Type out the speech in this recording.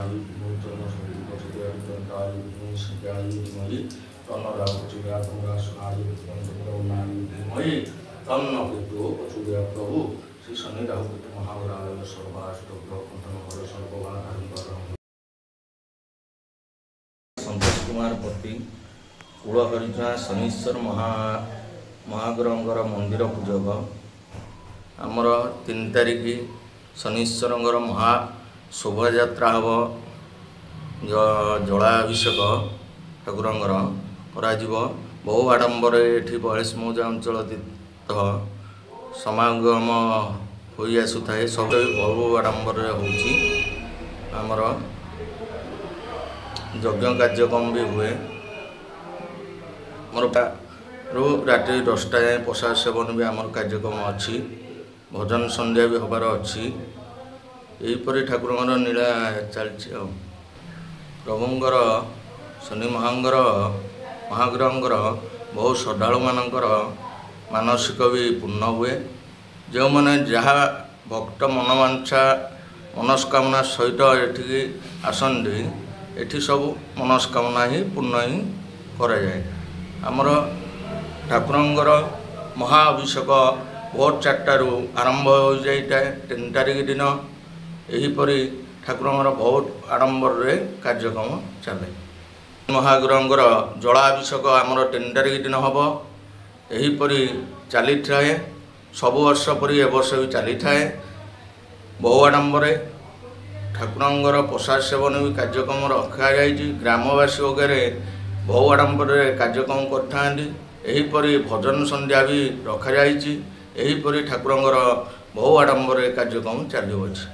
प्रभु श्री शनि राहु महावराय संतोष कुमार पति कूल हरिजा शनीश्वर महाग्रहंकर मंदिर पूजक आमर 3 तारिख शनीश्वर महा शोभा यात्रा हम जलाभिषेक ठाकुरंकर बहु आडंबर ये 42 मौजा अंचल तीर्थ समागम हो आसुए सब बहु आडंबर होमर यज्ञ कार्यक्रम भी हुए मोर रात्रि 10टा जाए प्रसाद सेवन भी आमर कार्यक्रम अच्छी भजन संध्या भी हबार अच्छी यहीपरि ठाकुर नीला चलती प्रभुंर शनि महाग्रहंकर बहु श्रद्धालु मानकर मानसिक भी पूर्ण हुए जो मैंने जहाँ भक्त मनोवांछा मनस्कामना सहित एठिकी आसती एठी सब मनस्कामना ही पूर्ण ही करा जाए आमर ठाकुरंकर महाअभिषेक भोर 4टारू आरंभ हो जाए 3 तारिख दिन यहीपरि ठाकुरंकर बहुत आडंबर कार्यक्रम चले महाग्रहंकर जलाभिषेक आमर 3 तारिख दिन हम यहीपरि चली थाए सब वर्ष परि ए वर्ष भी चली थाए बहु आडंबर ठाकुरंकर प्रसाद सेवन भी कार्यक्रम रखा जाए ग्रामवासी वगैरह बहु आडंबर कार्यक्रम करपरि भजन संध्या भी रखा जाए ठाकुरंकर बहु आडंबर कार्यक्रम चलुअछि।